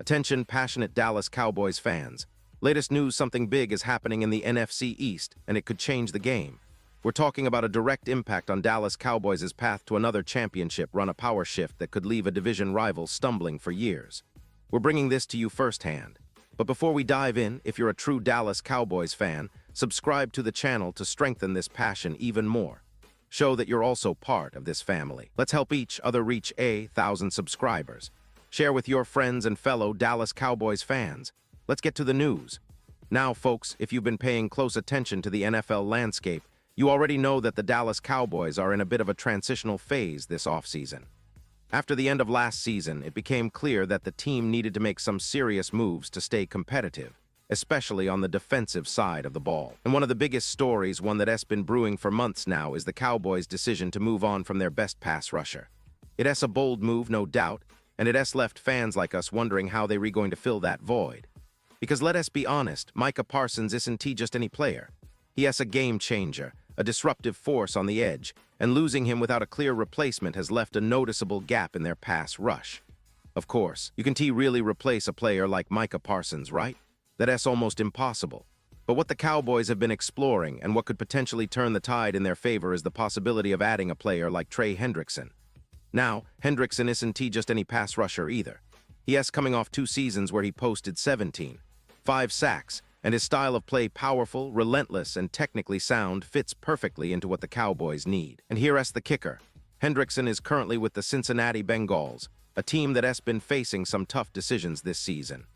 Attention, passionate Dallas Cowboys fans. Latest news, something big is happening in the NFC East, and it could change the game. We're talking about a direct impact on Dallas Cowboys' path to another championship run, a power shift that could leave a division rival stumbling for years. We're bringing this to you firsthand. But before we dive in, if you're a true Dallas Cowboys fan, subscribe to the channel to strengthen this passion even more. Show that you're also part of this family. Let's help each other reach 1,000 subscribers. Share with your friends and fellow Dallas Cowboys fans. Let's get to the news. Now, folks, if you've been paying close attention to the NFL landscape, you already know that the Dallas Cowboys are in a bit of a transitional phase this offseason. After the end of last season, it became clear that the team needed to make some serious moves to stay competitive, especially on the defensive side of the ball. And one of the biggest stories, one that has been brewing for months now, is the Cowboys' decision to move on from their best pass rusher. It's a bold move, no doubt, and it has left fans like us wondering how they're going to fill that void. Because let us be honest, Micah Parsons isn't just any player. He is a game changer, a disruptive force on the edge, and losing him without a clear replacement has left a noticeable gap in their pass rush. Of course, you can really replace a player like Micah Parsons, right? That's almost impossible. But what the Cowboys have been exploring and what could potentially turn the tide in their favor is the possibility of adding a player like Trey Hendrickson. Now, Hendrickson isn't just any pass rusher either. He is coming off 2 seasons where he posted 17, 5 sacks, and his style of play, powerful, relentless, and technically sound, fits perfectly into what the Cowboys need. And here's the kicker. Hendrickson is currently with the Cincinnati Bengals, a team that has been facing some tough decisions this season.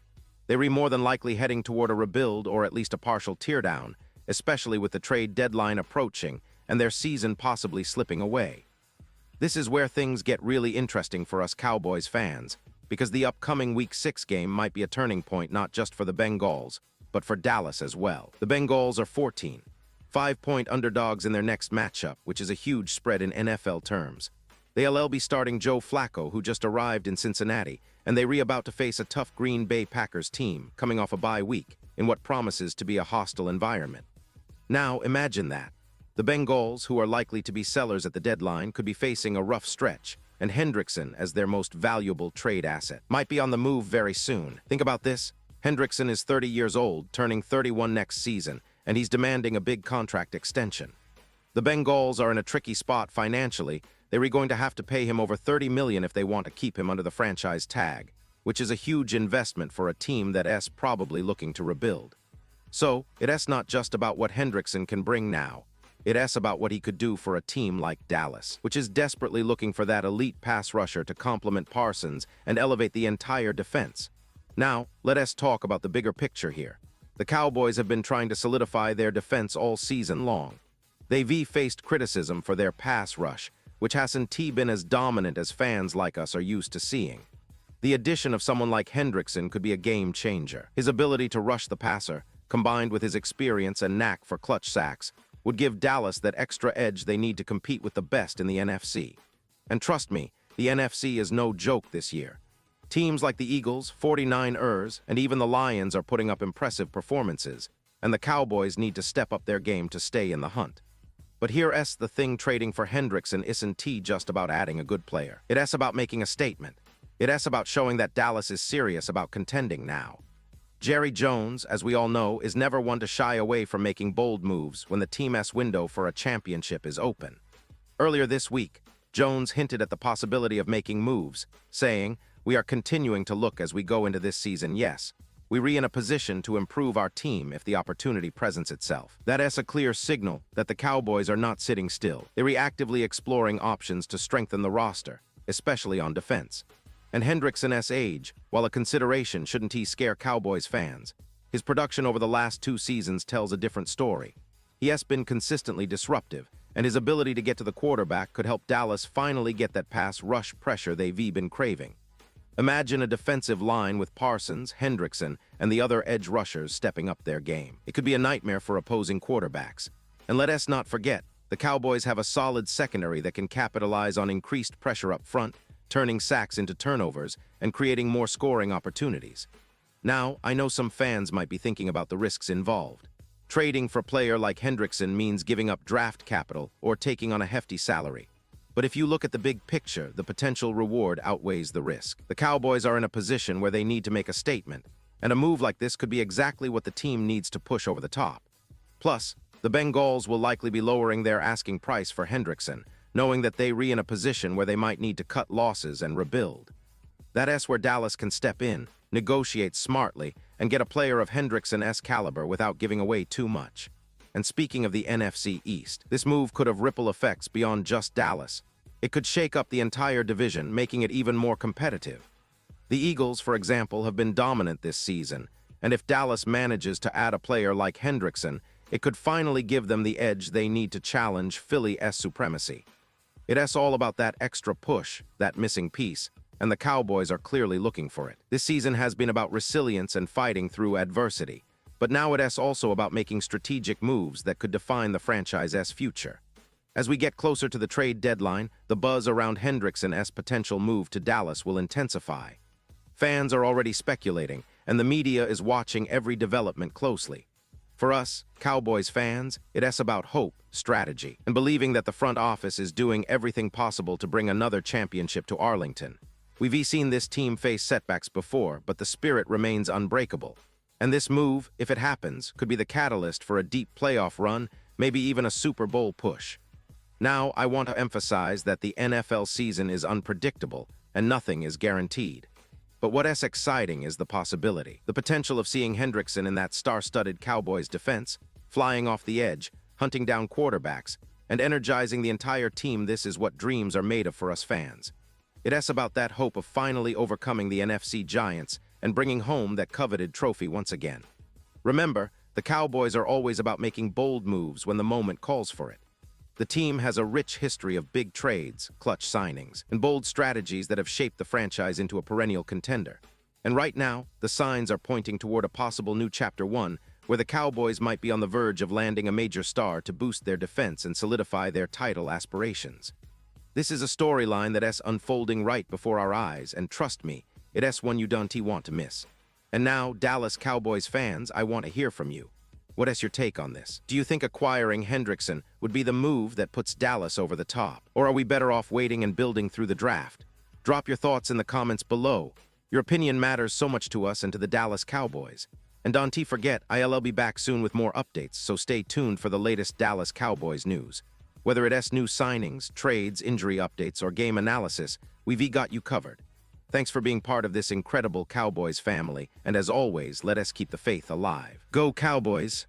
They're more than likely heading toward a rebuild or at least a partial teardown, especially with the trade deadline approaching and their season possibly slipping away. This is where things get really interesting for us Cowboys fans, because the upcoming Week 6 game might be a turning point not just for the Bengals, but for Dallas as well. The Bengals are 14, 5-point underdogs in their next matchup, which is a huge spread in NFL terms. They'll be starting Joe Flacco, who just arrived in Cincinnati, and they're about to face a tough Green Bay Packers team coming off a bye week in what promises to be a hostile environment. Now, imagine that. The Bengals, who are likely to be sellers at the deadline, could be facing a rough stretch, and Hendrickson, as their most valuable trade asset, might be on the move very soon. Think about this. Hendrickson is 30 years old, turning 31 next season, and he's demanding a big contract extension. The Bengals are in a tricky spot financially. They're going to have to pay him over $30 million if they want to keep him under the franchise tag, which is a huge investment for a team that is probably looking to rebuild. So, it's not just about what Hendrickson can bring now. It's about what he could do for a team like Dallas, which is desperately looking for that elite pass rusher to complement Parsons and elevate the entire defense. Now, let us talk about the bigger picture here. The Cowboys have been trying to solidify their defense all season long. They've faced criticism for their pass rush, which hasn't been as dominant as fans like us are used to seeing. The addition of someone like Hendrickson could be a game changer. His ability to rush the passer, combined with his experience and knack for clutch sacks, would give Dallas that extra edge they need to compete with the best in the NFC. And trust me, the NFC is no joke this year. Teams like the Eagles, 49ers, and even the Lions are putting up impressive performances, and the Cowboys need to step up their game to stay in the hunt. But here's the thing, trading for Hendrickson isn't just about adding a good player. It's about making a statement. It's about showing that Dallas is serious about contending now. Jerry Jones, as we all know, is never one to shy away from making bold moves when the team's window for a championship is open. Earlier this week, Jones hinted at the possibility of making moves, saying, "We are continuing to look as we go into this season, yes. We're in a position to improve our team if the opportunity presents itself." That is a clear signal that the Cowboys are not sitting still. They're actively exploring options to strengthen the roster, especially on defense. And Hendrickson's age, while a consideration, shouldn't scare Cowboys fans. His production over the last 2 seasons tells a different story. He has been consistently disruptive, and his ability to get to the quarterback could help Dallas finally get that pass rush pressure they've been craving. Imagine a defensive line with Parsons, Hendrickson, and the other edge rushers stepping up their game. It could be a nightmare for opposing quarterbacks. And let us not forget, the Cowboys have a solid secondary that can capitalize on increased pressure up front, turning sacks into turnovers and creating more scoring opportunities. Now, I know some fans might be thinking about the risks involved. Trading for a player like Hendrickson means giving up draft capital or taking on a hefty salary. But if you look at the big picture, the potential reward outweighs the risk. The Cowboys are in a position where they need to make a statement, and a move like this could be exactly what the team needs to push over the top. Plus, the Bengals will likely be lowering their asking price for Hendrickson, knowing that they're in a position where they might need to cut losses and rebuild. That's where Dallas can step in, negotiate smartly, and get a player of Hendrickson's caliber without giving away too much. And speaking of the NFC East, this move could have ripple effects beyond just Dallas. It could shake up the entire division, making it even more competitive. The Eagles, for example, have been dominant this season, and if Dallas manages to add a player like Hendrickson, it could finally give them the edge they need to challenge Philly's supremacy. It's all about that extra push, that missing piece, and the Cowboys are clearly looking for it. This season has been about resilience and fighting through adversity, but now it's also about making strategic moves that could define the franchise's future. As we get closer to the trade deadline, the buzz around Hendrickson's potential move to Dallas will intensify. Fans are already speculating, and the media is watching every development closely. For us, Cowboys fans, it's about hope, strategy, and believing that the front office is doing everything possible to bring another championship to Arlington. We've seen this team face setbacks before, but the spirit remains unbreakable. And this move, if it happens, could be the catalyst for a deep playoff run, maybe even a Super Bowl push. Now, I want to emphasize that the NFL season is unpredictable, and nothing is guaranteed. But what's exciting is the possibility, the potential of seeing Hendrickson in that star-studded Cowboys defense, flying off the edge, hunting down quarterbacks, and energizing the entire team. This is what dreams are made of for us fans. It's about that hope of finally overcoming the NFC giants and bringing home that coveted trophy once again. Remember, the Cowboys are always about making bold moves when the moment calls for it. The team has a rich history of big trades, clutch signings, and bold strategies that have shaped the franchise into a perennial contender. And right now, the signs are pointing toward a possible new Chapter 1, where the Cowboys might be on the verge of landing a major star to boost their defense and solidify their title aspirations. This is a storyline that's unfolding right before our eyes, and trust me, it's one you don't want to miss. And now, Dallas Cowboys fans, I want to hear from you. What's your take on this? Do you think acquiring Hendrickson would be the move that puts Dallas over the top? Or are we better off waiting and building through the draft? Drop your thoughts in the comments below. Your opinion matters so much to us and to the Dallas Cowboys. And don't forget, I'll be back soon with more updates, so stay tuned for the latest Dallas Cowboys news. Whether it's new signings, trades, injury updates, or game analysis, we've got you covered. Thanks for being part of this incredible Cowboys family, and as always, let us keep the faith alive. Go Cowboys!